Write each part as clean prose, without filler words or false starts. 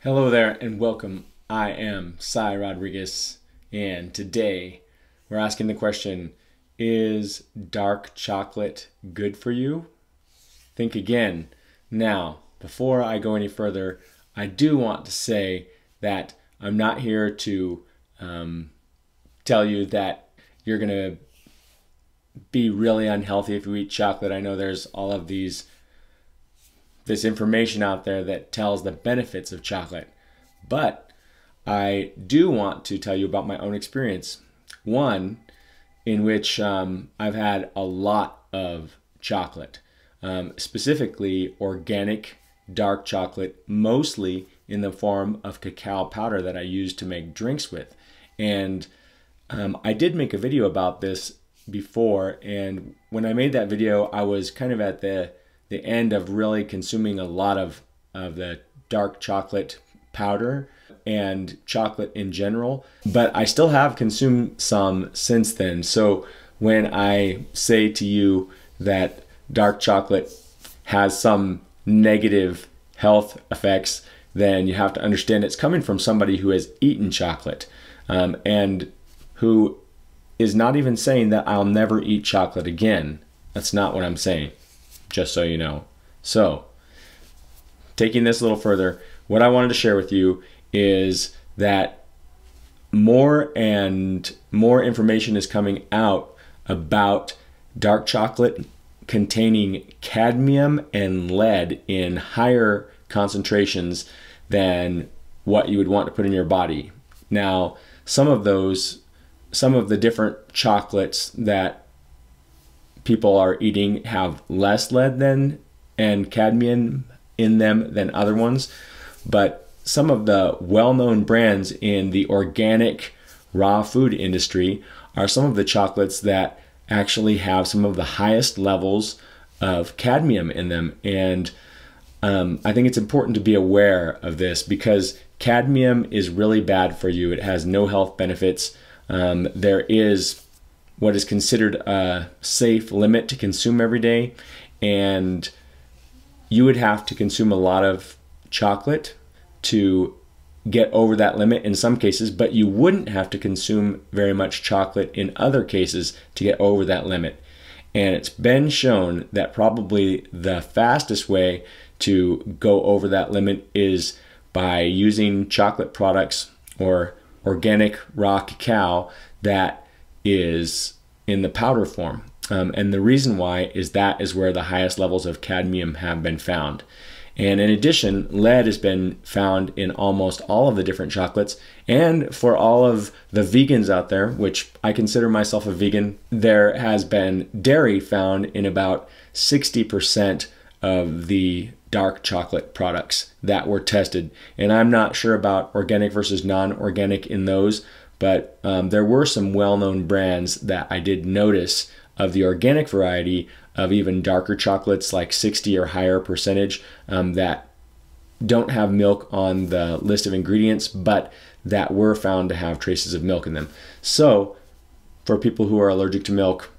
Hello there and welcome. I am Sye Rodriguez, and today we're asking the question, is dark chocolate good for you? Think again. Now, before I go any further, I do want to say that I'm not here to tell you that you're going to be really unhealthy if you eat chocolate. I know there's all of this information out there that tells the benefits of chocolate. But I do want to tell you about my own experience. One in which I've had a lot of chocolate, specifically organic dark chocolate, mostly in the form of cacao powder that I use to make drinks with. And I did make a video about this before, and when I made that video, I was kind of at the end of really consuming a lot of the dark chocolate powder and chocolate in general, but I still have consumed some since then. So when I say to you that dark chocolate has some negative health effects, then you have to understand it's coming from somebody who has eaten chocolate and who is not even saying that I'll never eat chocolate again. That's not what I'm saying, just so you know. So, taking this a little further, what I wanted to share with you is that more and more information is coming out about dark chocolate containing cadmium and lead in higher concentrations than what you would want to put in your body. Now, some of the different chocolates that people are eating have less lead and cadmium in them than other ones, but some of the well-known brands in the organic raw food industry are some of the chocolates that actually have some of the highest levels of cadmium in them. And I think it's important to be aware of this because cadmium is really bad for you. It has no health benefits. There is what is considered a safe limit to consume every day, and you would have to consume a lot of chocolate to get over that limit in some cases, but you wouldn't have to consume very much chocolate in other cases to get over that limit. And it's been shown that probably the fastest way to go over that limit is by using chocolate products or organic raw cacao that is in the powder form. And the reason why is that is where the highest levels of cadmium have been found. And in addition, lead has been found in almost all of the different chocolates. And for all of the vegans out there, which I consider myself a vegan, there has been dairy found in about 60% of the dark chocolate products that were tested. And I'm not sure about organic versus non-organic in those, but there were some well-known brands that I did notice of the organic variety of even darker chocolates, like 60 or higher percentage, that don't have milk on the list of ingredients, but that were found to have traces of milk in them. So for people who are allergic to milk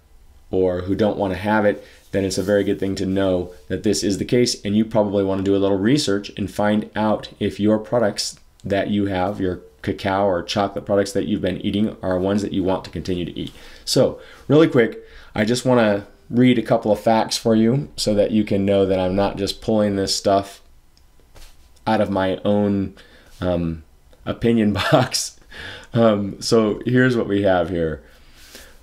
or who don't want to have it, then it's a very good thing to know that this is the case, and you probably want to do a little research and find out if your products that you have, your cacao or chocolate products that you've been eating, are ones that you want to continue to eat. So really quick, I just want to read a couple of facts for you so that you can know that I'm not just pulling this stuff out of my own opinion box. So here's what we have here.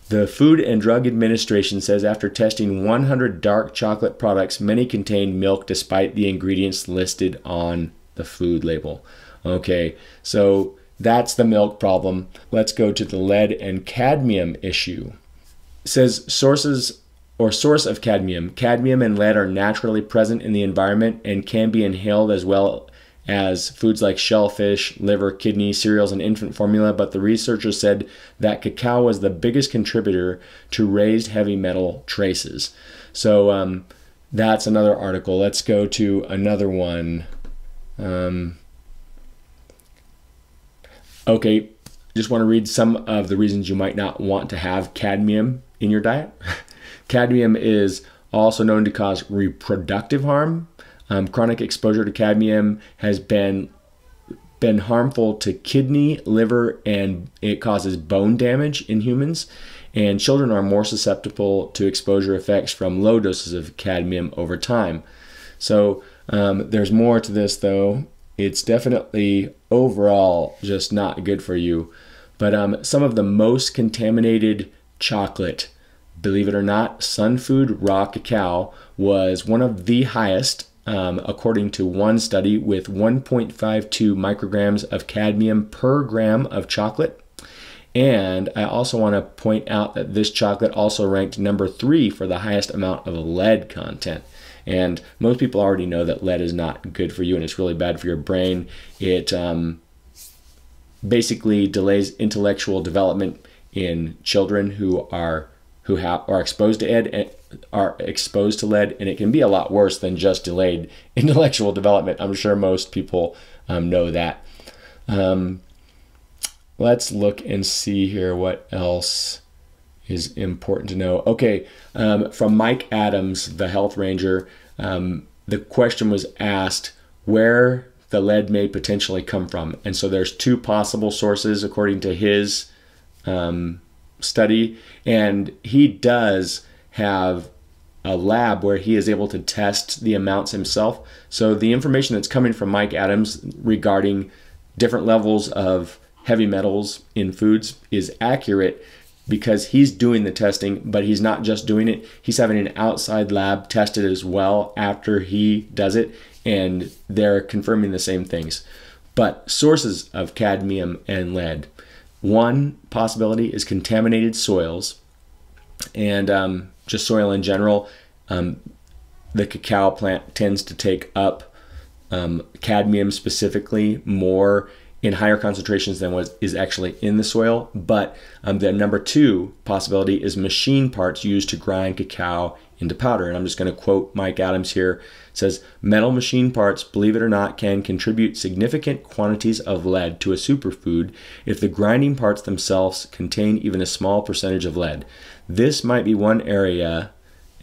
The Food and Drug Administration says after testing 100 dark chocolate products, many contain milk despite the ingredients listed on the food label. Okay, so that's the milk problem. Let's go to the lead and cadmium issue. It says source of cadmium. Cadmium and lead are naturally present in the environment and can be inhaled as well as foods like shellfish, liver, kidney, cereals, and infant formula, but the researchers said that cacao was the biggest contributor to raised heavy metal traces. So that's another article. Let's go to another one. Okay, just want to read some of the reasons you might not want to have cadmium in your diet. Cadmium is also known to cause reproductive harm. Chronic exposure to cadmium has been been harmful to kidney, liver, and it causes bone damage in humans. And children are more susceptible to exposure effects from low doses of cadmium over time. So there's more to this, though. It's definitely overall just not good for you. But some of the most contaminated chocolate, believe it or not, Sunfood raw cacao was one of the highest, according to one study, with 1.52 micrograms of cadmium per gram of chocolate. And I also want to point out that this chocolate also ranked number 3 for the highest amount of lead content. And most people already know that lead is not good for you and it's really bad for your brain. It basically delays intellectual development in children who are exposed to lead, and it can be a lot worse than just delayed intellectual development. I'm sure most people know that. Let's look and see here what else is important to know. Okay, from Mike Adams, the health ranger, the question was asked where the lead may potentially come from. And so there's 2 possible sources according to his study. And he does have a lab where he is able to test the amounts himself. So the information that's coming from Mike Adams regarding different levels of heavy metals in foods is accurate because he's doing the testing, but he's not just doing it. He's having an outside lab test it as well after he does it, and they're confirming the same things. But sources of cadmium and lead. One possibility is contaminated soils and just soil in general. The cacao plant tends to take up cadmium specifically more in higher concentrations than what is actually in the soil. But the number 2 possibility is machine parts used to grind cacao into powder. And I'm just going to quote Mike Adams here. It says, metal machine parts, believe it or not, can contribute significant quantities of lead to a superfood if the grinding parts themselves contain even a small percentage of lead. This might be one area,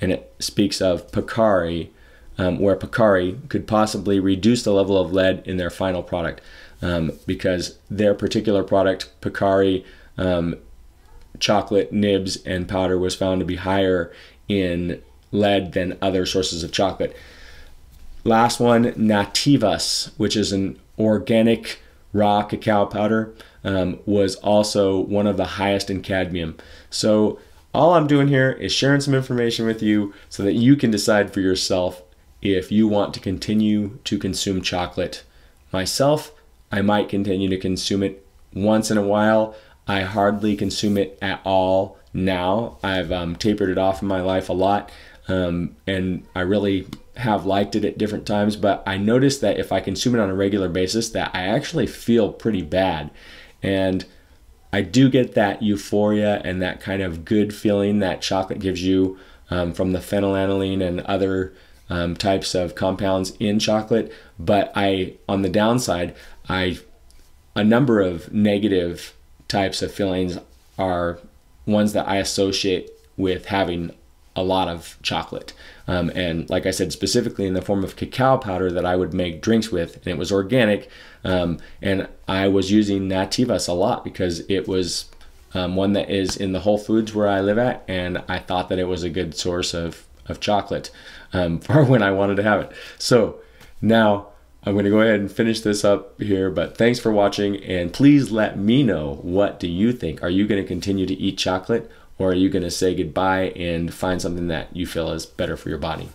and it speaks of Pocari, where Pocari could possibly reduce the level of lead in their final product. Because their particular product, Pocari chocolate nibs and powder, was found to be higher in lead than other sources of chocolate. Last one, Nativas, which is an organic raw cacao powder, was also one of the highest in cadmium. So all I'm doing here is sharing some information with you so that you can decide for yourself if you want to continue to consume chocolate. Myself, I might continue to consume it once in a while. I hardly consume it at all now. I've tapered it off in my life a lot, and I really have liked it at different times, but I noticed that if I consume it on a regular basis that I actually feel pretty bad. And I do get that euphoria and that kind of good feeling that chocolate gives you from the phenylalanine and other types of compounds in chocolate. But on the downside, a number of negative types of feelings are ones that I associate with having a lot of chocolate. And like I said, specifically in the form of cacao powder that I would make drinks with, and it was organic. And I was using Nativas a lot because it was one that is in the Whole Foods where I live at, and I thought that it was a good source of chocolate for when I wanted to have it. So now I'm going to go ahead and finish this up here, but thanks for watching, and please let me know, what do you think? Are you going to continue to eat chocolate, or are you going to say goodbye and find something that you feel is better for your body?